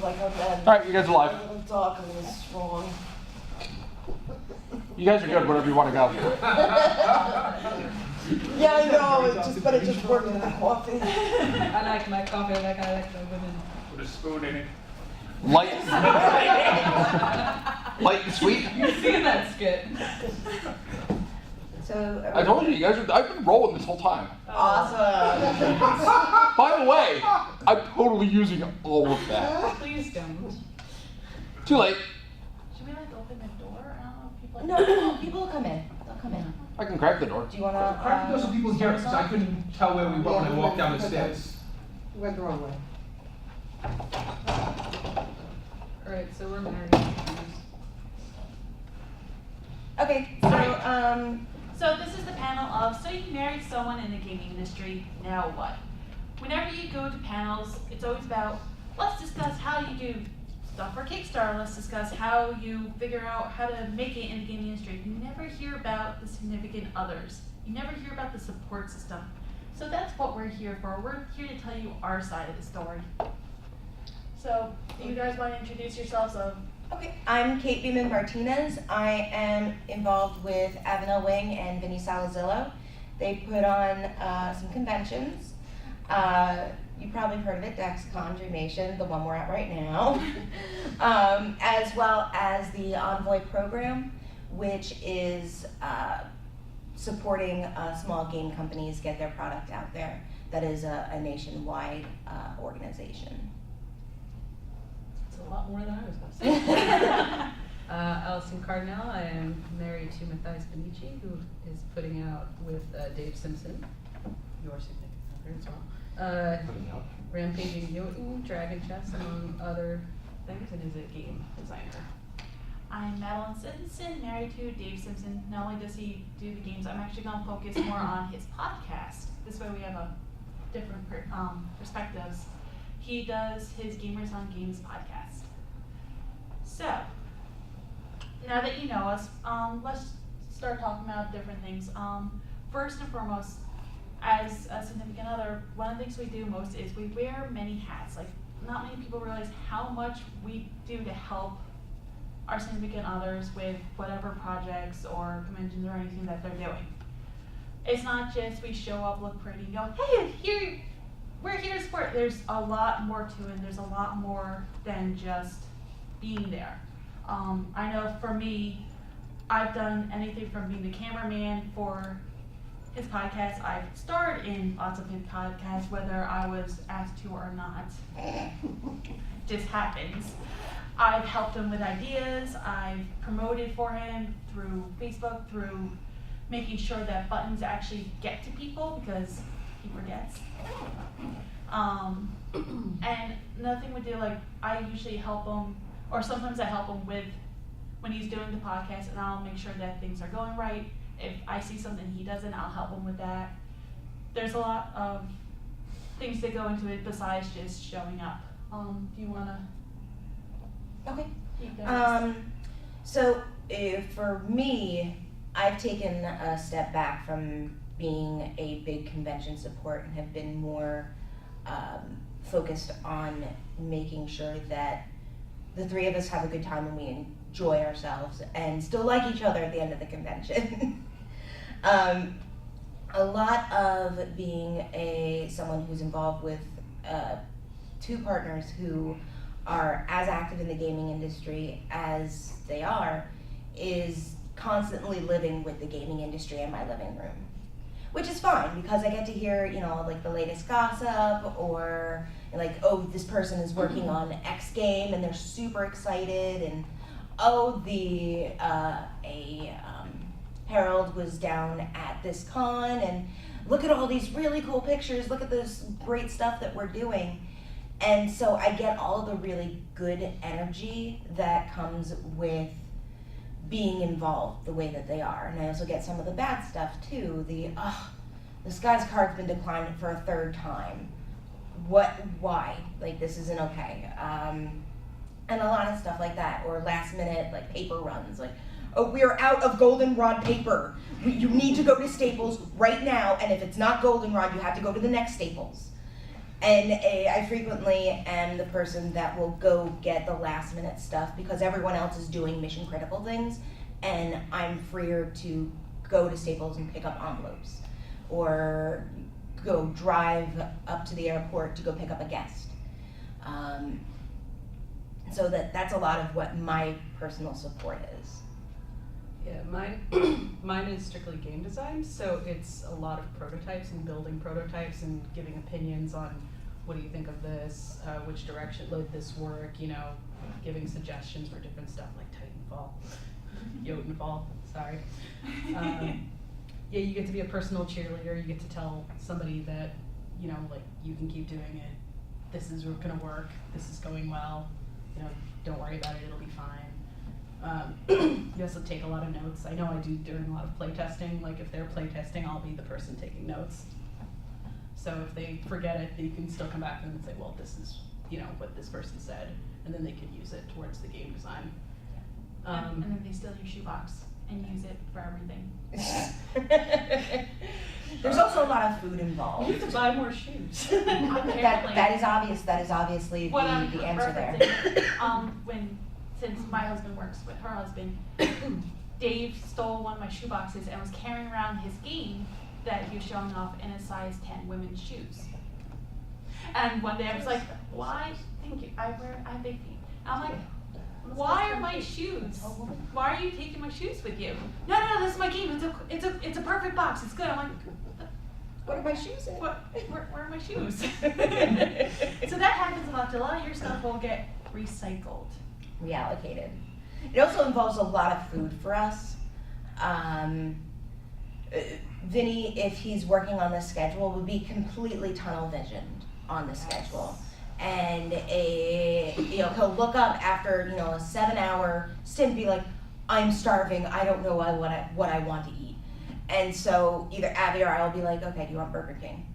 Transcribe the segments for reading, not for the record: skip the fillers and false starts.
like how bad. Alright, you guys are live. The talking is strong. You guys are good wherever you want to go. Yeah, I know, but it just worked with the coffee. I like my coffee like I like the women. Put a spoon in it. Light. Light and sweet. You've seen that skit. So, I told you, I've been rolling this whole time. awesome. By the way, I'm totally using all of that. Please don't. Too late. Should we like open the door? I don't know if people. No, people will come in. They'll come in. I can crack the door. Do you want to? Crack the door so people hear it, because I couldn't tell where we were when I walked down the stairs. You went the wrong way. Alright, so we're married. Okay, So this is the panel of, so you married someone in the gaming industry, now what? Whenever you go to panels, it's always about, let's discuss how you do stuff for Kickstarter, let's discuss how you figure out how to make it in the gaming industry. You never hear about the significant others. You never hear about the support system. So that's what we're here for. We're here to tell you our side of the story. So, do you guys want to introduce yourselves? Okay, I'm Kate Beeman Martinez. I am involved with Avenel Wing and Vinny Salazillo. They put on some conventions. You probably heard of it, DexCon, Dreamation, the one we're at right now, as well as the Envoy program, which is supporting small game companies get their product out there. That is a nationwide organization. It's a lot more than I was going to say. Allison Cardinal, I am married to Matthias Benici, who is putting out with Dave Simpson, your significant other as well. Rampaging Jotun, Dragon Chess, among other things, and is a game designer. I'm Madeline Simpson, married to Dave Simpson. Not only does he do the games, I'm actually going to focus more on his podcast. This way we have a different perspectives. He does his Gamers on Games podcast. So, now that you know us, let's start talking about different things. First and foremost, as a significant other, one of the things we do most is we wear many hats. Like, not many people realize how much we do to help our significant others with whatever projects or conventions or anything that they're doing. It's not just we show up, look pretty, and go, hey, we're here to support. There's a lot more to it. There's a lot more than just being there. I know for me, I've done anything from being the cameraman for his podcast. I've starred in lots of his podcasts, whether I was asked to or not. Just happens. I've helped him with ideas. I've promoted for him through Facebook, through making sure that buttons actually get to people because he forgets. And another thing we do, like, I usually help him, or sometimes I help him with when he's doing the podcast, and I'll make sure that things are going right. If I see something he doesn't, I'll help him with that. There's a lot of things that go into it besides just showing up. Do you wanna? Okay. keep going? So for me, I've taken a step back from being a big convention support and have been more focused on making sure that the three of us have a good time and we enjoy ourselves and still like each other at the end of the convention. A lot of being someone who's involved with two partners who are as active in the gaming industry as they are is constantly living with the gaming industry in my living room, which is fine because I get to hear, like the latest gossip or like, oh, this person is working on X game and they're super excited, and oh, Harold was down at this con and look at all these really cool pictures, look at this great stuff that we're doing. And so I get all the really good energy that comes with being involved the way that they are. And I also get some of the bad stuff too. This guy's card's been declined for a third time. Why? Like, this isn't okay. And a lot of stuff like that, or last minute, like, paper runs, like, oh, we're out of goldenrod paper. You need to go to Staples right now, and if it's not goldenrod, you have to go to the next Staples. And I frequently am the person that will go get the last minute stuff because everyone else is doing mission critical things, and I'm freer to go to Staples and pick up envelopes, or go drive up to the airport to go pick up a guest. So that's a lot of what my personal support is. Yeah, mine is strictly game design, so it's a lot of prototypes and building prototypes and giving opinions on what do you think of this, which direction would this work, you know, giving suggestions for different stuff like Titanfall, Jotunfall, sorry. Yeah, you get to be a personal cheerleader, you get to tell somebody that, you know, like, you can keep doing it, this is gonna work, this is going well, you know, don't worry about it, it'll be fine. You also take a lot of notes. I know I do during a lot of play testing. Like if they're play testing, I'll be the person taking notes. So if they forget it, they can still come back to them and say, well, this is, you know, what this person said, and then they can use it towards the game design. And then they steal your shoebox and use it for everything. There's also a lot of food You involved. need to buy more shoes. That is obvious. That is obviously What I'm the answer there. referencing, since my husband works with her husband, Dave stole one of my shoeboxes and was carrying around his game that he was showing off in a size 10 women's shoes. And one day I was like, why? Thank you. I have big feet. I'm like, why are my shoes? Why are you taking my shoes with you? No, this is my game. It's a perfect box. It's good. I'm like, What are my shoes in? where are my shoes? So that happens a lot. A lot of your stuff will get recycled. Reallocated. It also involves a lot of food for us. Vinny, if he's working on the schedule, would be completely tunnel visioned on the schedule. And he'll look up after, a 7-hour stint and be like, I'm starving, I don't know what I want to eat. And so either Abby or I will be like, okay, do you want Burger King?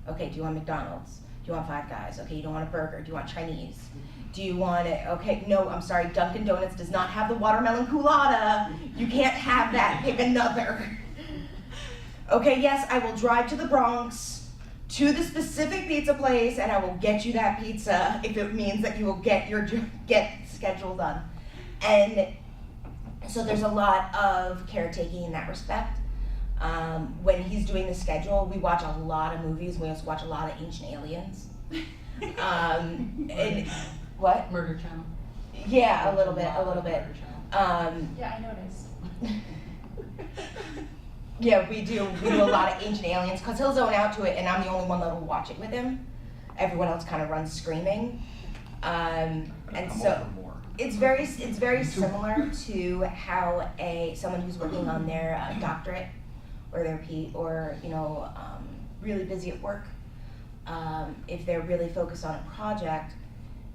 Okay, do you want McDonald's? Do you want Five Guys? Okay, you don't want a burger, do you want Chinese? Do you want it? Okay, no, I'm sorry, Dunkin' Donuts does not have the watermelon culotta. You can't have that, pick another. Okay, yes, I will drive to the Bronx, to the specific pizza place, and I will get you that pizza if it means that you will get schedule done. And so there's a lot of caretaking in that respect. When he's doing the schedule, we watch a lot of movies. We also watch a lot of Ancient Aliens. And what? Murder Channel. Yeah, a little bit. Murder Channel. Yeah, I noticed. Yeah, we do a lot of Ancient Aliens because he'll zone out to it, and I'm the only one that will watch it with him. Everyone else kind of runs screaming, and so it's very similar to how someone who's working on their doctorate or their really busy at work. If they're really focused on a project,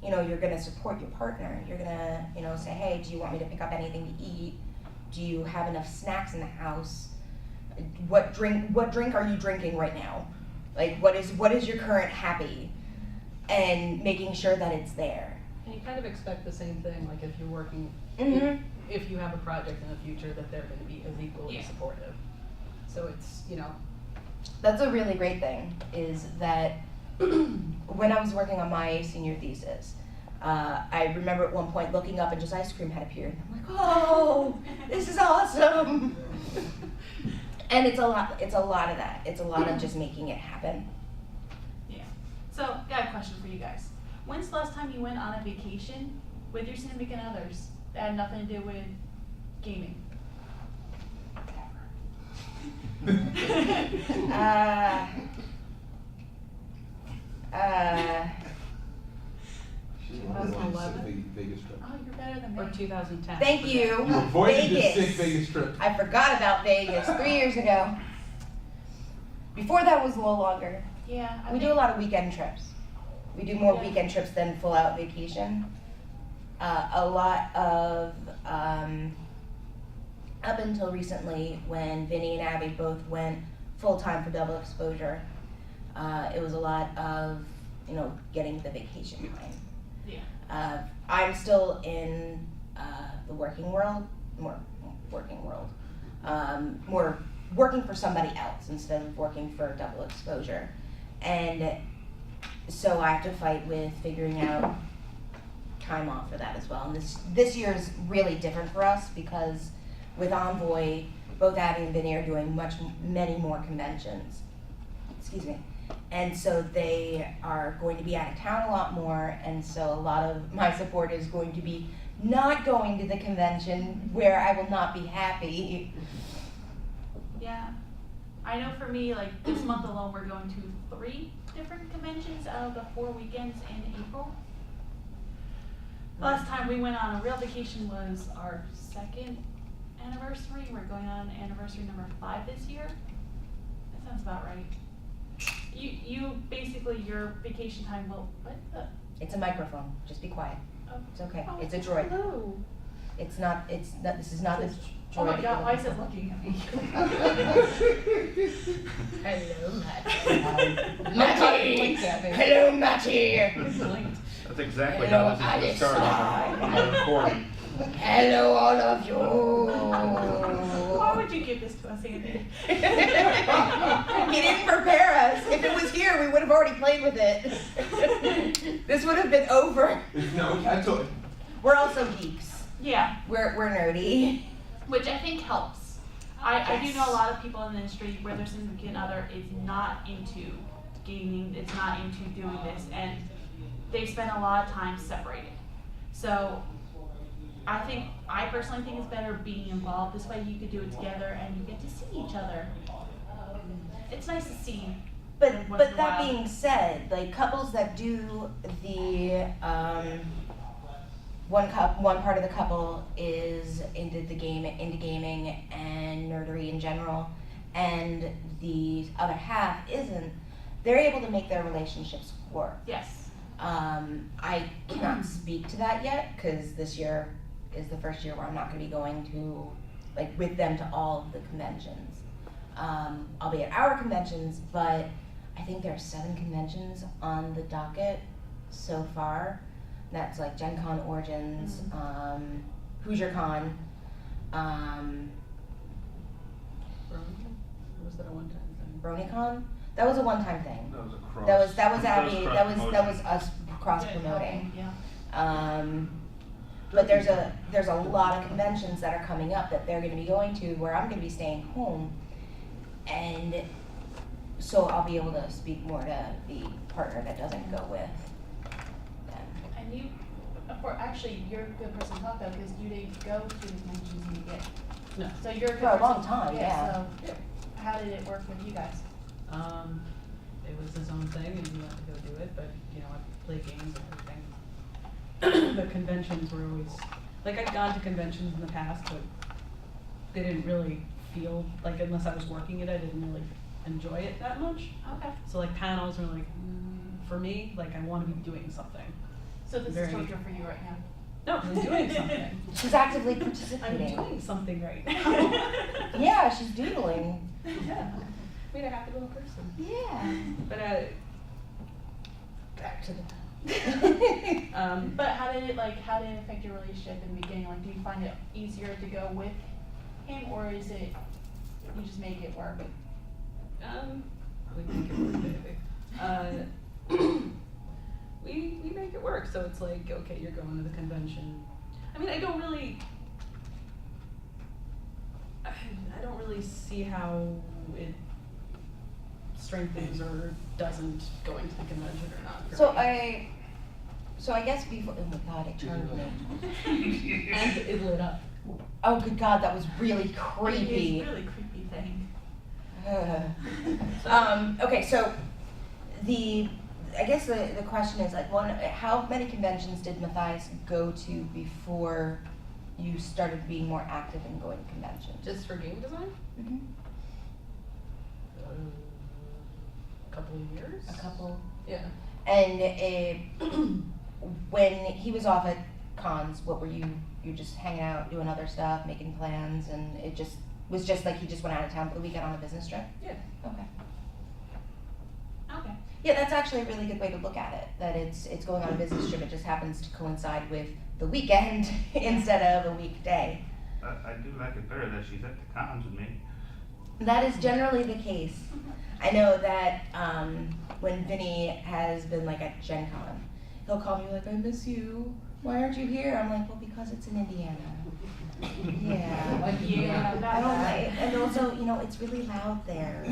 you're gonna support your partner. You're gonna say, hey, do you want me to pick up anything to eat? Do you have enough snacks in the house? What drink are you drinking right now? Like, what is your current happy? And making sure that it's there. And you kind of expect the same thing, like if you're working, Mm-hmm. if you have a project in the future, that they're going to be as equally supportive. So it's, That's a really great thing, is that when I was working on my senior thesis, I remember at one point looking up and just ice cream had appeared. I'm like, oh, this is awesome. And it's a lot of that. It's a lot of just making it happen. Yeah. So, got a question for you guys. When's the last time you went on a vacation with your significant others that had nothing to do with gaming? Vegas trip. Oh, you're better than me. or 2010. Thank you. You avoided the sick Vegas. Vegas trip. I forgot about Vegas 3 years ago. Before that was a little longer. Yeah. I We do think- a lot of weekend trips. We do more Yeah. weekend trips than full out vacation. A lot of, up until recently when Vinny and Abby both went full-time for double exposure, it was a lot of, getting the vacation time. Yeah. I'm still in the working world, more working for somebody else instead of working for double exposure. And so I have to fight with figuring out time off for that as well. And this year is really different for us because with Envoy, both Abby and Vinny are doing many more conventions. Excuse me. And so they are going to be out of town a lot more, and so a lot of my support is going to be not going to the convention where I will not be happy. Yeah. I know for me, like this month alone, we're going to 3 different conventions out of the 4 weekends in April. Last time we went on a real vacation was our 2nd anniversary. We're going on anniversary number 5 this year. That sounds about right. You basically, your vacation time will, what the? It's a microphone, just be quiet. Oh. It's okay, Oh, it's a droid. Hello. This is not the droid. Oh my that god, you're why is looking it looking at me? Hello, Matty! Hello, Matty! That's exactly Hello, how this is going to start on the recording. Hello, all of you! Why would you give this to us, Andy? He didn't prepare us. If it was here, we would have already played with it. This would have been over. No, we can't do it. We're also geeks. Yeah, We're nerdy. which I think helps. I do know a lot of people in the industry where their significant other is not into gaming, it's not into doing this, and they spend a lot of time separated. So I personally think it's better being involved. This way you could do it together and you get to see each other. It's nice to see. But once in a that while. being said, like couples that do the one part of the couple is into gaming and nerdery in general, and the other half isn't. They're able to make their relationships work. Yes. I cannot speak to that yet because this year is the first year where I'm not going to be going to, like, with them to all of the conventions. I'll be at our conventions, but I think there are 7 conventions on the docket so far. That's like Gen Con Origins, Hoosier Con, was that a one-time thing? BronyCon. That was a one-time thing. That was a cross. That was Abby. That was cross-promotion. us cross promoting. Yeah. But there's a lot of conventions that are coming up that they're going to be going to where I'm going to be staying home, and so I'll be able to speak more to the partner that doesn't go with them. And you, actually, you're a good person to talk about because you didn't go to the conventions you get. No. So you're a good For a long person- time, yeah. So how did it work with you guys? It was his own thing and he wanted to go do it, but you know, I play games and everything. The conventions were always, like I'd gone to conventions in the past, but they didn't really feel, like unless I was working it, I didn't really enjoy it that much. Okay. So like panels were like, for me, like I want to be doing something. So this Very- is torture for you right now. No, I'm doing something. She's actively I'm participating. doing something right now. Yeah, she's doodling. Yeah. Made a happy little person. Yeah. But Back to the. But how did it affect your relationship in the beginning? Like, do you find it easier to go with him, or is it you just make it work? We make it work, baby. We make it work, so it's like, okay, you're going to the convention. I mean, I don't really see how it strengthens or doesn't going to the convention or not. for me. So I guess before, oh my god, it turned me. And it lit up. Oh good god, that was really It's creepy. a really creepy thing. Okay, so I guess the question is like how many conventions did Matthias go to before you started being more active in going to conventions? Just for game design? Mhm. A couple of years. A couple. Yeah. And when he was off at cons, what were you just hanging out, doing other stuff, making plans, and it just was just like he just went out of town for the weekend on a business trip? Yeah. Okay. Okay. Yeah, that's actually a really good way to look at it, that it's going on a business trip, it just happens to coincide with the weekend instead of a weekday. I do like it better that she's at the cons with me. That is generally the case. I know that when Vinny has been like at Gen Con, he'll call me like, I miss you. Why aren't you here? I'm like, well, because it's in Indiana. Yeah. Yeah, I don't like, and also, you know, it's really loud there.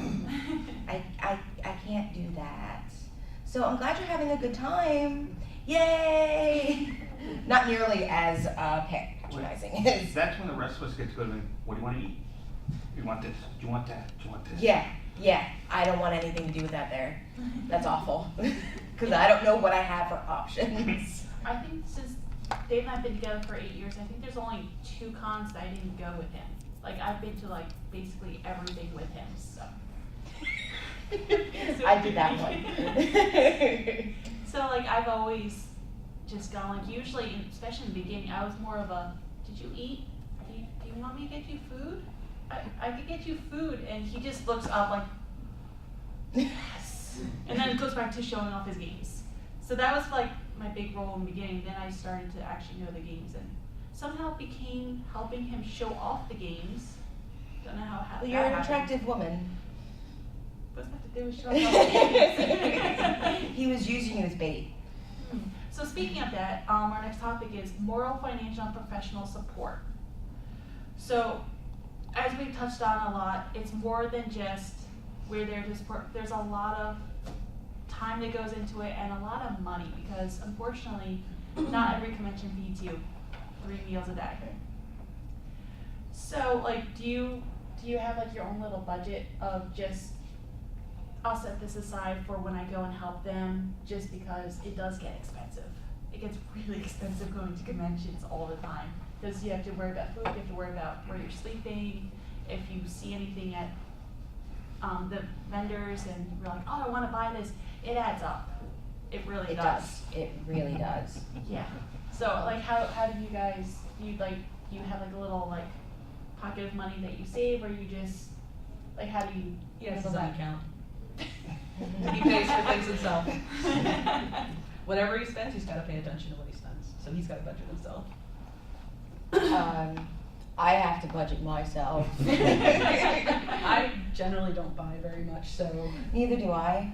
I can't do that. So I'm glad you're having a good time. Yay! Not nearly as patronizing as. That's when the rest of us get to go to, what do you want to eat? You want this? Do you want that? Do you want this? Yeah. I don't want anything to do with that there. That's awful. Because I don't know what I have for options. I think since Dave and I have been together for 8 years, I think there's only 2 cons that I didn't go with him. Like, I've been to like basically everything with him, so. I did that one. So like I've always just gone like usually, especially in the beginning, I was more of a, did you eat? Do you want me to get you food? I could get you food, and he just looks up like, yes. And then it goes back to showing off his games. So that was like my big role in the beginning. Then I started to actually know the games, and somehow it became helping him show off the games. Don't know how Well, that you're an happened. attractive woman. What's that to do with showing off the games? He was using you as bait. So speaking of that, our next topic is moral, financial, and professional support. So, as we've touched on a lot, it's more than just we're there to support. There's a lot of time that goes into it and a lot of money because unfortunately, not every convention feeds you 3 meals a day. So, like, do you have like your own little budget of just, I'll set this aside for when I go and help them, just because it does get expensive. It gets really expensive going to conventions all the time. Because you have to worry about food, you have to worry about where you're sleeping, if you see anything at the vendors and you're like, oh, I want to buy this, it adds up. It really It does. does. It really does. Yeah. So like how do you guys, do you have like a little like pocket of money that you save, or you just, like how do you He has handle his own that? account. He pays for things himself. Whatever he spends, he's gotta pay attention to what he spends, so he's gotta budget himself. I have to budget myself. I generally don't buy very much, so. Neither do I.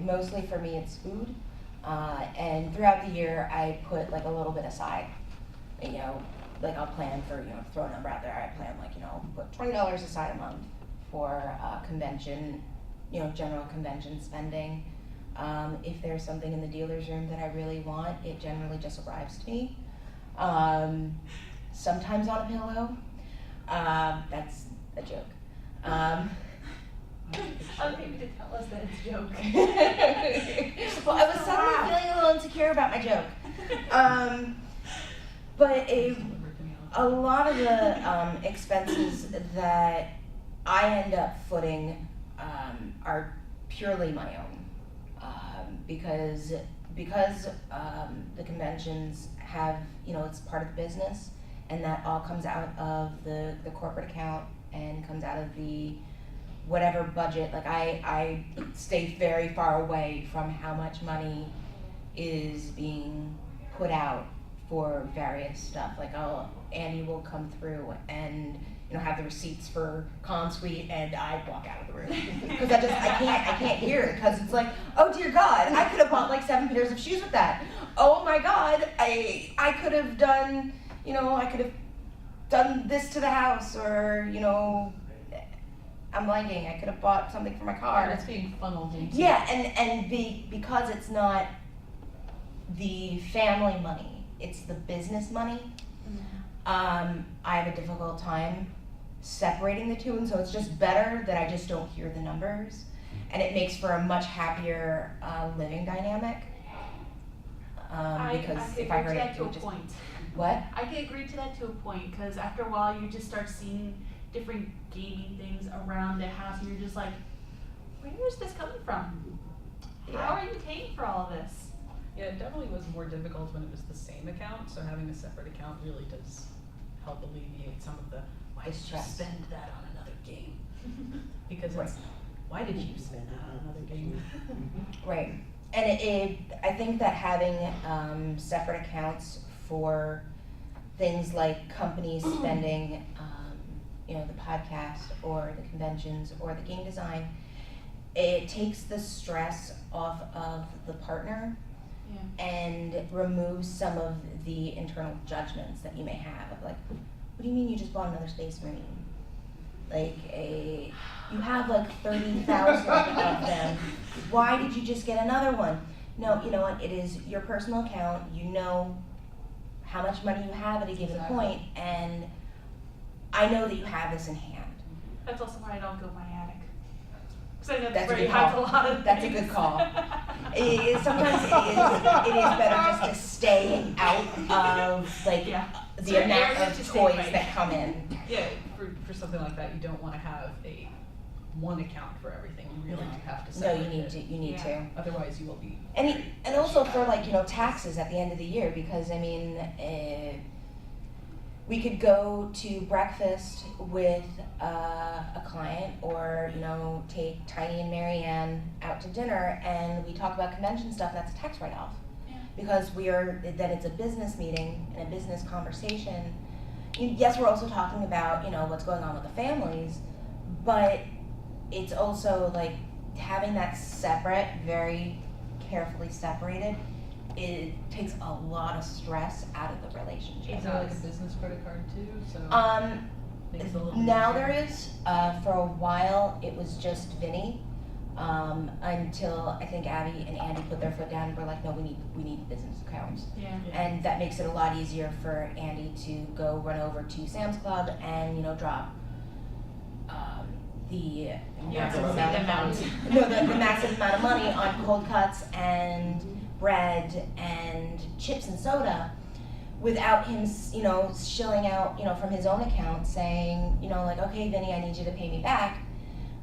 Mostly for me, it's food. And throughout the year, I put like a little bit aside. You know, like I'll plan for, throw a number out there. I plan like, put $20 aside a month for convention, general convention spending. If there's something in the dealer's room that I really want, it generally just arrives to me. Sometimes on a pillow. That's a joke. I don't think you could tell us that it's a joke. Well, I was suddenly feeling a little insecure about my joke. But a lot of the expenses that I end up footing are purely my own, because the conventions have, it's part of the business, and that all comes out of the corporate account and comes out of the whatever budget. Like I stay very far away from how much money is being put out for various stuff. Like Andy will come through and have the receipts for ConSuite, and I walk out of the room because I can't hear it, because it's like, oh dear God, I could have bought like 7 pairs of shoes with that. Oh my God, I could have done, I could have done this to the house, or I'm blanking. I could have bought something for my car. And it's being funneled into. Yeah, and because it's not the family money, it's the business money. I have a difficult time separating the two, and so it's just better that I just don't hear the numbers, and it makes for a much happier living dynamic. Because if I heard it, it would just. What? I can agree to that to a point, because after a while you just start seeing different gaming things around the house, and you're just like, where is this coming from? How are you paying for all of this? Yeah, it definitely was more difficult when it was the same account, so having a separate account really does help alleviate some of the, why did you Stress. spend that on another game? Because Right. it's, why did you spend that on another game? Right, and I think that having separate accounts for things like company spending, you know, the podcast or the conventions or the game design, it takes the stress off of the partner Yeah. and removes some of the internal judgments that you may have of like, what do you mean you just bought another Space Marine? Like you have like 30,000 of them. Why did you just get another one? No, you know what? It is your personal account. You know how much money you have at a given Exactly. point, and I know that you have this in hand. That's also why I don't go my attic. Because I know That's that's a where good you have a call. lot of That's a things. good call. Sometimes it is better just to stay out of like Yeah. the Certain amount areas of to stay toys away. that come in. Yeah, for something like that, you don't wanna have one account for everything, you really do have to No, separate you it. need Yeah. to. Otherwise you will be. And also for like, you know, taxes at the end of the year, because I mean, we could go to breakfast with a client, or, you know, take Tiny and Marianne out to dinner and we talk about convention stuff, and that's a tax write-off. Yeah. Because then it's a business meeting and a business conversation. Yes, we're also talking about, you know, what's going on with the families, but it's also like having that separate, very carefully separated, it takes a lot of stress out of the relationship. Is there like a business credit card too, so? Makes it a little Now easier. there is, for a while, it was just Vinny, until I think Abby and Andy put their foot down and were like, no, we need business accounts. Yeah. And that makes it a lot easier for Andy to go run over to Sam's Club and, you know, drop, the Yeah, massive the amount of amount. money. No, the massive amount of money on cold cuts and bread and chips and soda, without him, you know, shilling out, you know, from his own account saying, you know, like, okay, Vinny, I need you to pay me back.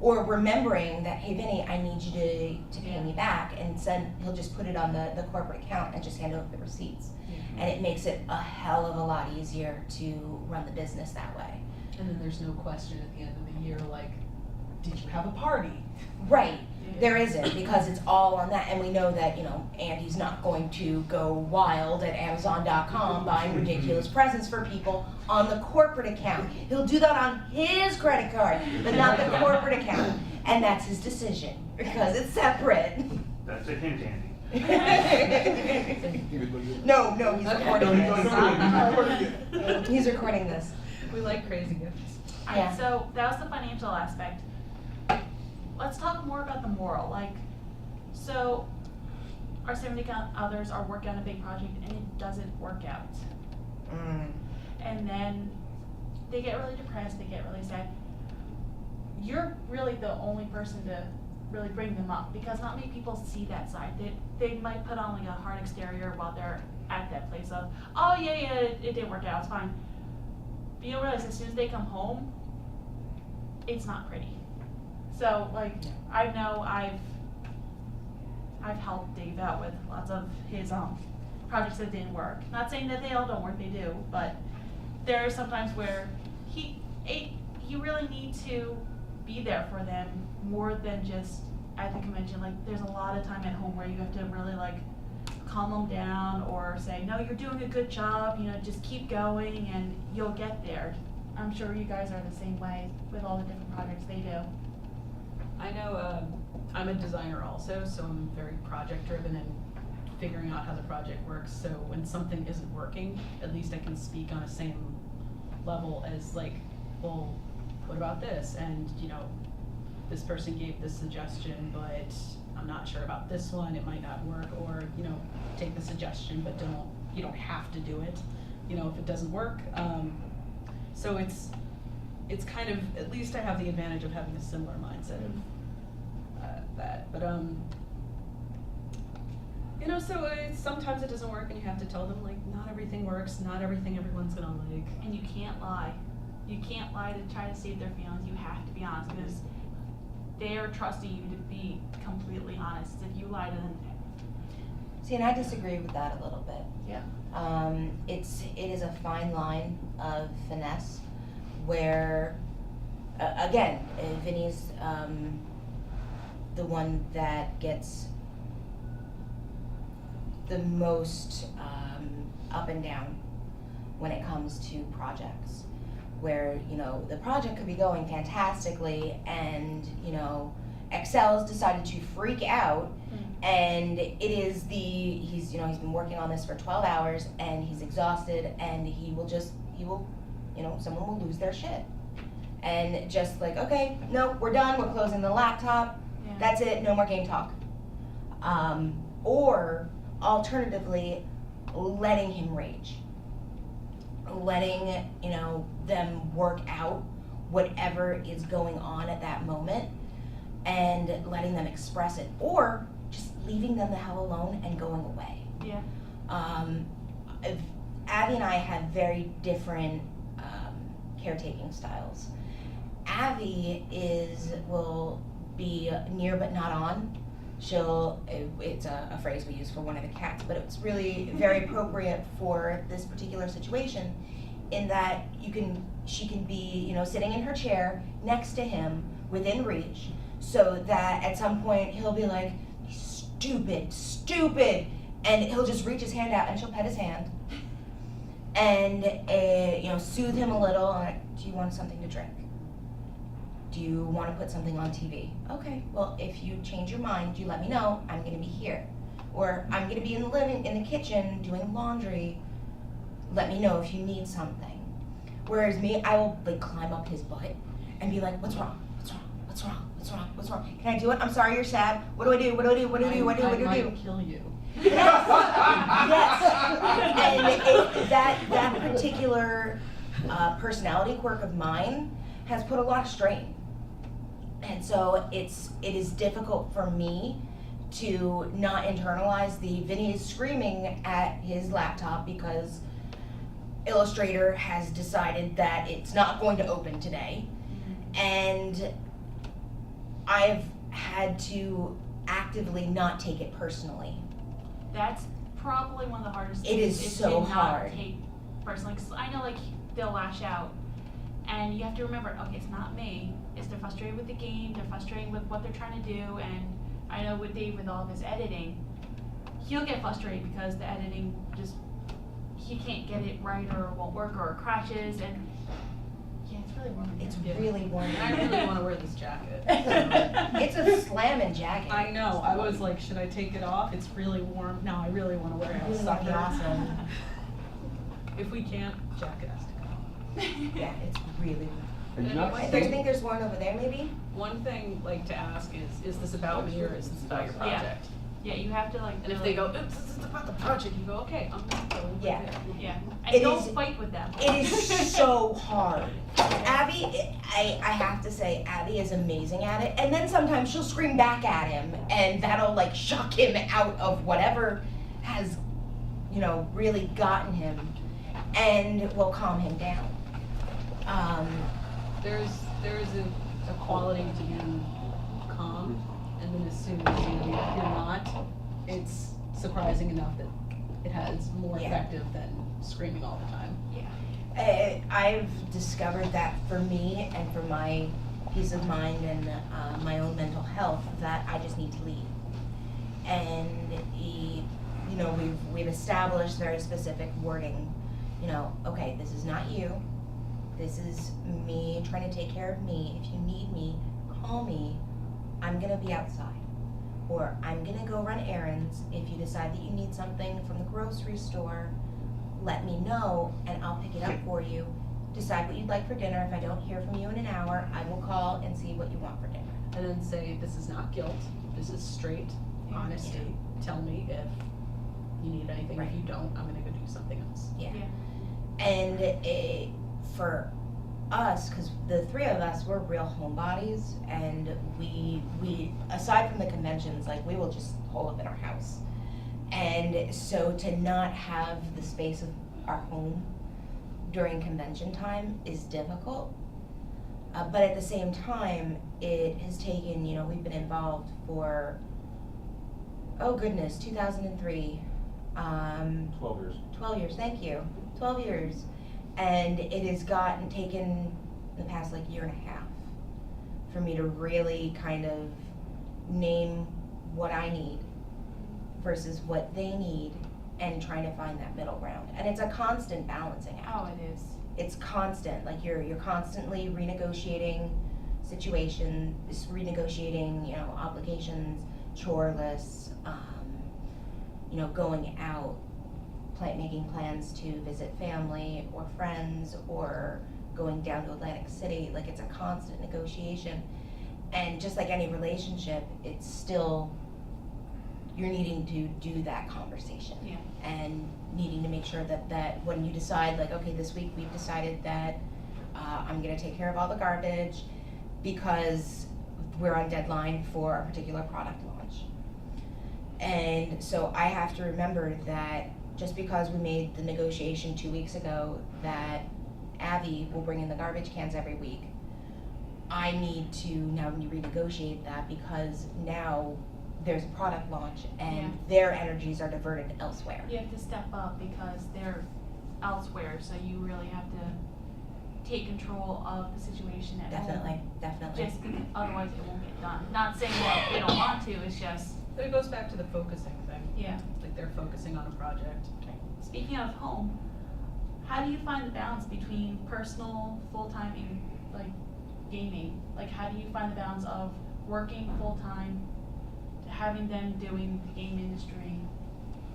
Or remembering that, hey, Vinny, I need you to pay me back. And said he'll just put it on the corporate account and just hand over the receipts. Yeah. And it makes it a hell of a lot easier to run the business that way. And then there's no question at the end of the year, like, did you have a party? Right. There isn't, because it's all on that, and we know that, you know, Andy's not going to go wild at Amazon.com buying ridiculous presents for people on the corporate account. He'll do that on his credit card, but not the corporate account, and that's his decision, because it's separate. That's a hint, Andy. No, he's recording Okay. this. He's recording this. We like crazy gifts. Yeah. Alright, so that was the financial aspect. Let's talk more about the moral. Like, so our significant others are working on a big project and it doesn't work out. And then they get really depressed, they get really sad. You're really the only person to really bring them up, because not many people see that side. They might put on like a hard exterior while they're at that place of, oh yeah, it didn't work out, it's fine. But you don't realize as soon as they come home, it's not pretty. So like, I know I've helped Dave out with lots of his projects that didn't work. Not saying that they all don't work, they do, but there are sometimes where you really need to be there for them more than just at the convention. Like, there's a lot of time at home where you have to really like calm them down or say, no, you're doing a good job, you know, just keep going and you'll get there. I'm sure you guys are the same way with all the different projects they do. I know, I'm a designer also, so I'm very project driven and figuring out how the project works. So when something isn't working, at least I can speak on a same level as like, well, what about this? And, you know, this person gave this suggestion, but I'm not sure about this one, it might not work. Or, you know, take the suggestion, but you don't have to do it, you know, if it doesn't work. So it's kind of, at least I have the advantage of having a similar mindset of that. But you know, so sometimes it doesn't work, and you have to tell them like, not everything works, not everything everyone's gonna like. And you can't lie. You can't lie to try to save their feelings. You have to be honest, because they are trusting you to be completely honest. If you lie to them, See, and I disagree with that a little bit. yeah. It is a fine line of finesse where, again, Vinny's the one that gets the most up and down when it comes to projects. where, you know, the project could be going fantastically and, you know, Excel's decided to freak out and he's been working on this for 12 hours and he's exhausted and someone will lose their shit. And just like, okay, no, we're done, we're closing the laptop, Yeah. that's it, no more game talk. Or alternatively, letting him rage. Letting, you know, them work out whatever is going on at that moment and letting them express it. Or just leaving them the hell alone and going away. Yeah. Abby and I have very different caretaking styles. Abby will be near but not on. It's a phrase we use for one of the cats, but it's really very appropriate for this particular situation in that she can be, you know, sitting in her chair next to him within reach so that at some point he'll be like, stupid, and he'll just reach his hand out and she'll pet his hand and, you know, soothe him a little. Do you want something to drink? Do you want to put something on TV? Okay, well, if you change your mind, you let me know. I'm going to be here. Or I'm going to be in the kitchen doing laundry. Let me know if you need something. Whereas me, I will like climb up his butt and be like, what's wrong? What's wrong? Can I do it? I'm sorry you're sad. What do I do? I might kill you. Yes. And that particular personality quirk of mine has put a lot of strain. And so it is difficult for me to not internalize the Vinny is screaming at his laptop because Illustrator has decided that it's not going to open today. And I've had to actively not take it personally. That's probably one of the hardest It things. is so to hard. Not take personally. 'Cause I know, like, they'll lash out, and you have to remember, okay, it's not me. It's they're frustrated with the game. They're frustrated with what they're trying to do. And I know with Dave, with all of his editing, he'll get frustrated because the editing he can't get it right or it won't work or it crashes. And yeah, it's really warm. It's Yeah. really warm. And I really want to wear this jacket. It's a slamming jacket. I know. I was like, should I take it off? It's really warm. No, I really want to wear it. Really Sucker. awesome. If we can't, jacket has to go. Yeah, it's really. Are you not Do you saying- think there's one over there, maybe? One thing like to ask is this about me or is this about your Yeah. project? Yeah, you have to like. And if they go, oops, this is about the project, you go, okay, I'm gonna go with Yeah. it. Yeah, and It don't is- fight with them. It is so hard. Abby, I have to say, Abby is amazing at it. And then sometimes she'll scream back at him, and that'll like shock him out of whatever has, you know, really gotten him, and will calm him down. There's a quality to being calm, and then as soon as you're not, it's surprising enough that it has more Yeah. effective than screaming all the time. I've discovered that for me and for my peace of mind and my own mental health, that I just need to leave. And you know, we've established very specific wording. You know, okay, this is not you. This is me trying to take care of me. If you need me, call me. I'm gonna be outside. Or I'm gonna go run errands. If you decide that you need something from the grocery store, let me know and I'll pick it up for you. Decide what you'd like for dinner. If I don't hear from you in an hour, I will call and see what you want for dinner. And then say, this is not guilt, this is straight honesty. Tell me if you need anything. Right. If you don't, I'm gonna go do something else. Yeah. Yeah. And for us, because the three of us, we're real homebodies, and we aside from the conventions, like, we will just hole up in our house. And so to not have the space of our home during convention time is difficult. But at the same time, it has taken, you know, we've been involved for, oh goodness, 2003. 12 years. 12 years, thank you. 12 years. And it has taken the past like year and a half for me to really kind of name what I need versus what they need and trying to find that middle ground. And it's a constant balancing act. Oh, it is. it's constant, like you're constantly renegotiating situations, renegotiating, you know, obligations, chore lists, you know, going out, making plans to visit family or friends, or going down to Atlantic City. Like, it's a constant negotiation. And just like any relationship, it's still, you're needing to do that conversation. Yeah. And needing to make sure that when you decide, like, okay, this week we've decided that I'm gonna take care of all the garbage because we're on deadline for a particular product launch. And so I have to remember that just because we made the negotiation 2 weeks ago that Abby will bring in the garbage cans every week, I need to now renegotiate that because now there's a product launch and Yeah. their energies are diverted elsewhere. You have to step up because they're elsewhere, so you really have to take control of the situation at home. Definitely. Just because otherwise it won't get done. Not saying that they don't want to, it's just, But it goes back to the focusing thing. yeah. Like they're focusing on a project. Speaking of home, how do you find the balance between personal, full-time, and like gaming? Like, how do you find the balance of working full-time, to having them doing the game industry,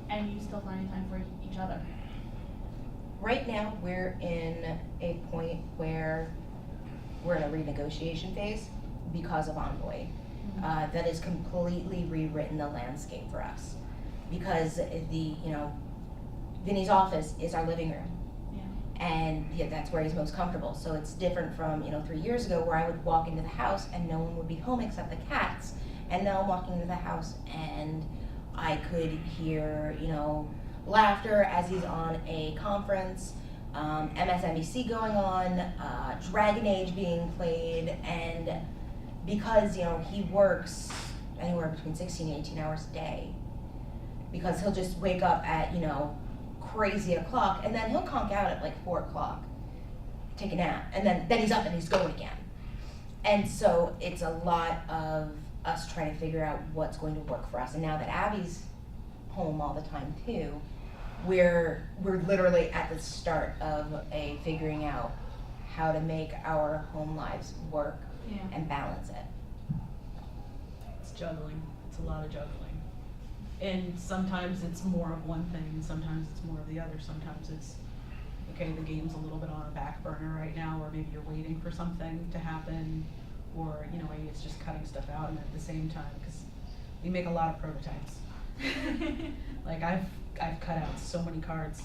and you still finding time for each other? Right now, we're in a point where we're in a renegotiation phase because of Envoy. That has completely rewritten the landscape for us. Because Vinny's office is our living room. Yeah. And yeah, that's where he's most comfortable. So it's different from, 3 years ago where I would walk into the house and no one would be home except the cats. And now I'm walking into the house and I could hear, laughter as he's on a conference, MSNBC going on, Dragon Age being played, and because, he works anywhere between 16 and 18 hours a day, because he'll just wake up at, crazy o'clock, and then he'll conk out at like 4 o'clock, take a nap, and then he's up and he's going again. And so it's a lot of us trying to figure out what's going to work for us. And now that Abby's home all the time too, we're literally at the start of figuring out how to make our home lives work Yeah. and balance it. It's juggling. It's a lot of juggling. And sometimes it's more of one thing, sometimes it's more of the other. Sometimes it's, okay, the game's a little bit on a back burner right now, or maybe you're waiting for something to happen, or, maybe it's just cutting stuff out, and at the same time, because we make a lot of prototypes. Like, I've cut out so many cards.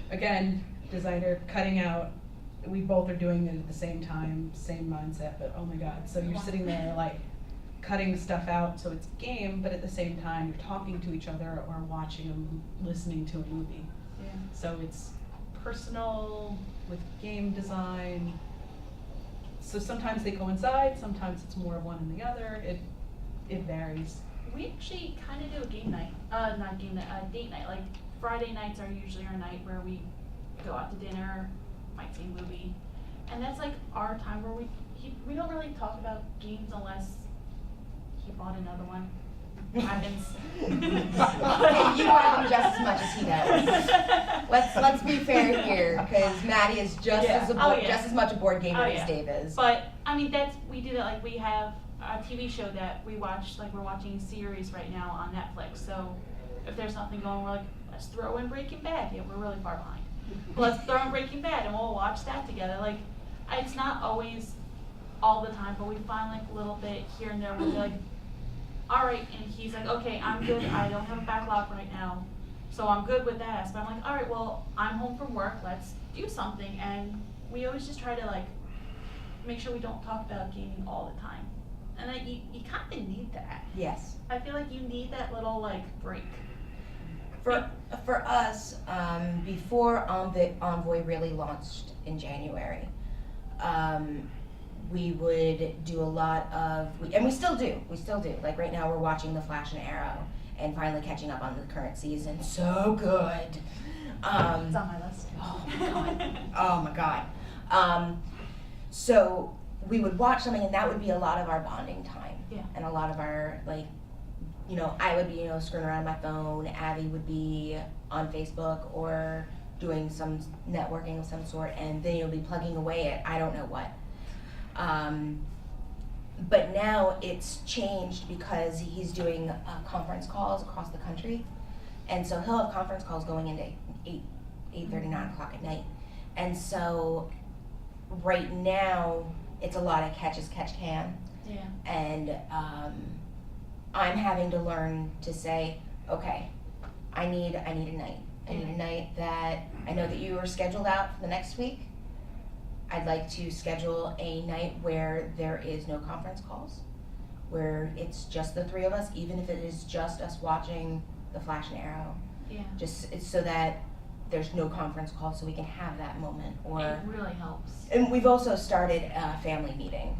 Again, designer cutting out, we both are doing it at the same time, same mindset, but oh my god. So you're sitting there like cutting stuff out so it's game, but at the same time you're talking to each other or watching listening to a movie. Yeah. So it's personal with game design. So sometimes they coincide, sometimes it's more of one than the other. It varies. We actually kind of do a game night, not game night, date night. Like, Friday nights are usually our night where we go out to dinner, might see a movie, and that's like our time where we don't really talk about games unless he bought another one. Happens. You want them just as much as he does. Let's be fair here, because Maddie is just as much a board gamer as Dave is. But I mean, we do that. Like, we have a TV show that we watch. Like, we're watching a series right now on Netflix. So if there's nothing going, we're like, let's throw in Breaking Bad. Yeah, we're really far behind. Let's throw in Breaking Bad and we'll watch that together. Like, it's not always all the time, but we find like a little bit here and there where we're like, all right, and he's like, okay, I'm good. I don't have a backlog right now, so I'm good with that. But I'm like, all right, well, I'm home from work. Let's do something. And we always just try to like make sure we don't talk about gaming all the time. And then you kind of need that. Yes. I feel like you need that little like break. For us, before Envoy really launched in January, we would do a lot of, and we still do. Like, right now we're watching The Flash and Arrow and finally catching up on the current season. So good. It's on my list. Oh my god. Oh my god. So we would watch something, and that would be a lot of our bonding time. Yeah. And a lot of our, like, I would be, screwing around my phone. Abby would be on Facebook or doing some networking of some sort, and Vinny will be plugging away at I don't know what. But now it's changed because he's doing conference calls across the country, and so he'll have conference calls going into 8:30, 9 o'clock at night, and so right now it's a lot of catch as catch can, Yeah. and I'm having to learn to say, okay, I need a night. I need a night that I know that you are scheduled out for the next week. I'd like to schedule a night where there is no conference calls, where it's just the three of us, even if it is just us watching The Flash and Arrow. Yeah. Just it's so that there's no conference call, so we can have that moment. Or It really helps. and we've also started a family meeting,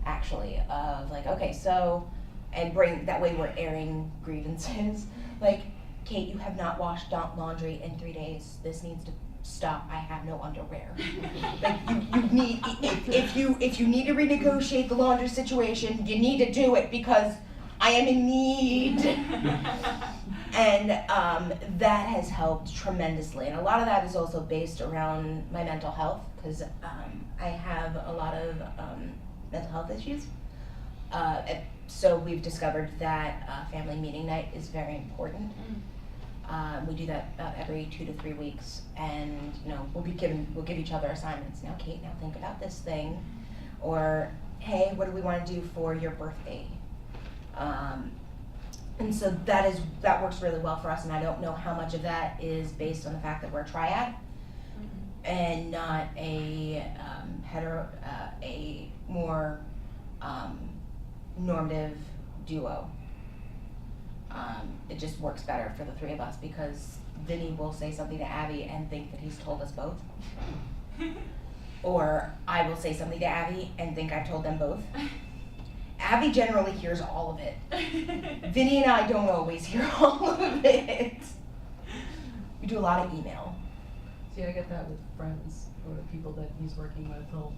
actually, of like, okay, so, and bring, that way we're airing grievances. Like, Kate, you have not washed laundry in 3 days. This needs to stop. I have no underwear. Like, you need, if you need to renegotiate the laundry situation, you need to do it because I am in need. And that has helped tremendously. And a lot of that is also based around my mental health, because I have a lot of mental health issues. So we've discovered that family meeting night is very important. We do that about every 2 to 3 weeks, and we'll give each other assignments. Now, Kate, now think about this thing, or hey, what do we want to do for your birthday? And so that works really well for us, and I don't know how much of that is based on the fact that we're a triad and not a a more normative duo. It just works better for the three of us because Vinny will say something to Abby and think that he's told us both. Or I will say something to Abby and think I've told them both. Abby generally hears all of it. Vinny and I don't always hear all of it. We do a lot of email. See, I get that with friends or people that he's working with. He'll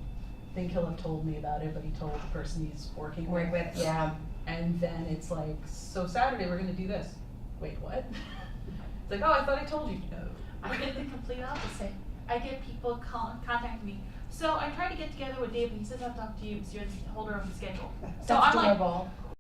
think he'll have told me about it, but he told the person he's working with. Work with, yeah. And then it's like, so Saturday we're gonna do this. Wait, what? It's like, oh, I thought I told you. No. I get the complete opposite. I get people contact me. So I tried to get together with Dave, and he says I'll talk to you because you're the holder of the schedule. So That's I'm like, adorable.